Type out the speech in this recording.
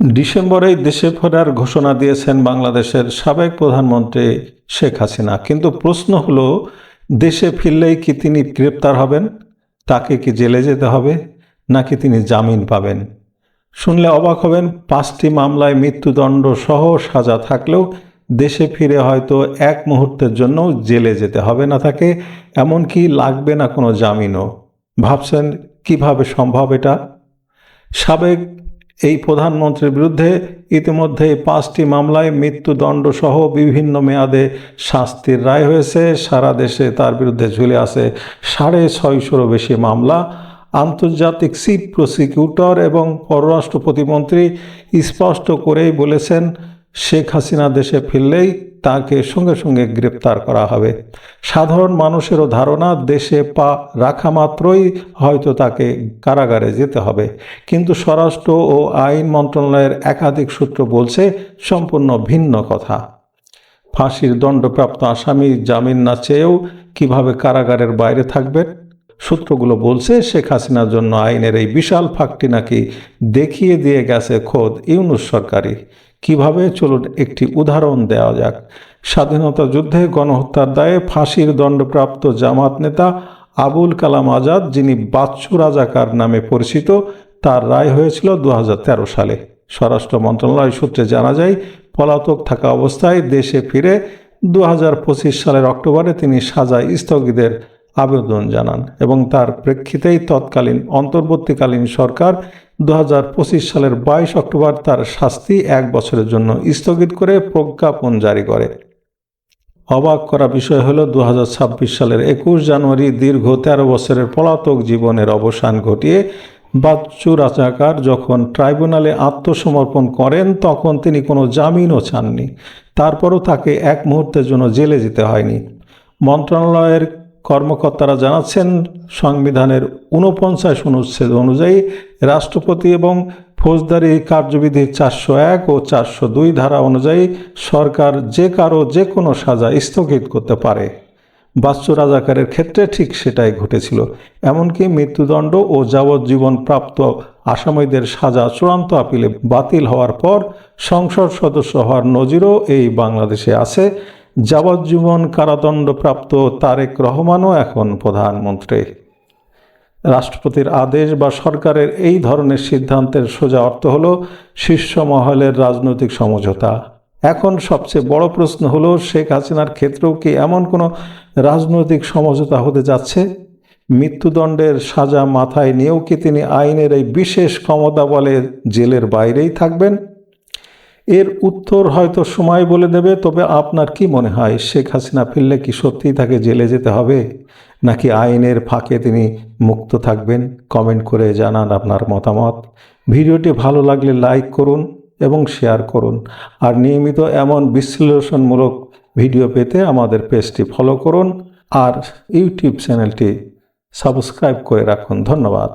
ডিসেম্বরেই দেশে ফেরার ঘোষণা দিয়েছেন বাংলাদেশের সাবেক প্রধানমন্ত্রী শেখ হাসিনা। কিন্তু প্রশ্ন হলো, দেশে ফিরলেই কি তিনি গ্রেপ্তার হবেন? তাকে কি জেলে যেতে হবে, নাকি তিনি জামিন পাবেন? শুনলে অবাক হবেন, 5টি মামলায় মৃত্যুদণ্ড সহ সাজা থাকলেও দেশে ফিরে হয়তো এক মুহূর্তের জন্য জেলে যেতে হবে না তাকে, এমনকি লাগবে না কোনো জামিনও। ভাবছেন কিভাবে সম্ভব এটা? সাবেক এই প্রধানমন্ত্রীর বিরুদ্ধে ইতিমধ্যে 5টি মামলায় মৃত্যুদণ্ড সহ বিভিন্ন মেয়াদে শাস্তির রায় হয়েছে। সারা দেশে তার বিরুদ্ধে ঝুলে আছে 650-রও বেশি মামলা। আন্তর্জাতিক চিফ প্রসিকিউটর এবং পররাষ্ট্র প্রতিমন্ত্রী স্পষ্ট করেই বলেছেন, শেখ হাসিনা দেশে ফিরলেই তাকে সঙ্গে সঙ্গে গ্রেপ্তার করা হবে। সাধারণ মানুষেরও ধারণা, দেশে পা রাখা মাত্রই হয়তো তাকে কারাগারে যেতে হবে। কিন্তু স্বরাষ্ট্র ও আইন মন্ত্রণালয়ের একাধিক সূত্র বলছে সম্পূর্ণ ভিন্ন কথা। ফাঁসির দণ্ডপ্রাপ্ত আসামি জামিন না চেয়েও কিভাবে কারাগারের বাইরে থাকবেন? সূত্রগুলো বলছে, শেখ হাসিনার জন্য আইনের এই বিশাল ফাঁকটি নাকি দেখিয়ে দিয়ে গেছে খোদ ইউনূস সরকারই। কিভাবে, চলুন একটি উদাহরণ দেওয়া যাক। স্বাধীনতা যুদ্ধে গণহত্যার দায়ে ফাঁসির দণ্ডপ্রাপ্ত জামাত নেতা আবুল কালাম আজাদ, যিনি বাচ্চু রাজাকার নামে পরিচিত, তার রায় হয়েছিল 2013 সালে। স্বরাষ্ট্র মন্ত্রণালয় সূত্রে জানা যায়, পলাতক থাকা অবস্থায় দেশে ফিরে 2025 সালের অক্টোবরে তিনি সাজা স্থগিতের আবেদন জানান এবং তার প্রেক্ষিতেই তৎকালীন অন্তর্বর্তীকালীন সরকার 2025 সালের 22 অক্টোবর তার শাস্তি 1 বছরের জন্য স্থগিত করে প্রজ্ঞাপন জারি করে। অবাক করা বিষয় হলো, 2026 সালের 21 জানুয়ারি দীর্ঘ 13 বছরের পলাতক জীবনের অবসান ঘটিয়ে বাচ্চু রাজাকার যখন ট্রাইব্যুনালে আত্মসমর্পণ করেন, তখন তিনি কোনো জামিনও চাননি। তারপরও তাকে এক মুহূর্তের জন্য জেলে যেতে হয়নি। মন্ত্রণালয়ের কর্মকর্তারা জানাচ্ছেন, সংবিধানের 49 অনুচ্ছেদ অনুযায়ী রাষ্ট্রপতি এবং ফৌজদারি কার্যবিধির 401 ও 402 ধারা অনুযায়ী সরকার যে কারো যে কোনো সাজা স্থগিত করতে পারে। বাচ্চু রাজাকারের ক্ষেত্রে ঠিক সেটাই ঘটেছিল। এমনকি মৃত্যুদণ্ড ও যাবজ্জীবন প্রাপ্ত আসামিদের সাজা চূড়ান্ত আপিলে বাতিল হওয়ার পর সংসদ সদস্য হওয়ার নজিরও এই বাংলাদেশে আছে। যাবজ্জীবন কারাদণ্ডপ্রাপ্ত তারেক রহমানও এখন প্রধানমন্ত্রী। রাষ্ট্রপতির আদেশ বা সরকারের এই ধরনের সিদ্ধান্তের সোজা অর্থ হলো শীর্ষ মহলের রাজনৈতিক সমঝোতা। এখন সবচেয়ে বড় প্রশ্ন হলো, শেখ হাসিনার ক্ষেত্রেও কি এমন কোনো রাজনৈতিক সমঝোতা হতে যাচ্ছে? মৃত্যুদণ্ডের সাজা মাথায় নিয়েও কি তিনি আইনের এই বিশেষ ক্ষমতা বলে জেলের বাইরেই থাকবেন? এর উত্তর হয়তো সময় বলে দেবে। তবে আপনার কি মনে হয়, শেখ হাসিনা ফিরলে কি সত্যিই তাকে জেলে যেতে হবে, নাকি আইনের ফাঁকে তিনি মুক্ত থাকবেন? কমেন্ট করে জানান আপনার মতামত। ভিডিওটি ভালো লাগলে লাইক করুন এবং শেয়ার করুন। আর নিয়মিত এমন বিশ্লেষণমূলক ভিডিও পেতে আমাদের পেজটি ফলো করুন আর ইউটিউব চ্যানেলটি সাবস্ক্রাইব করে রাখুন। ধন্যবাদ।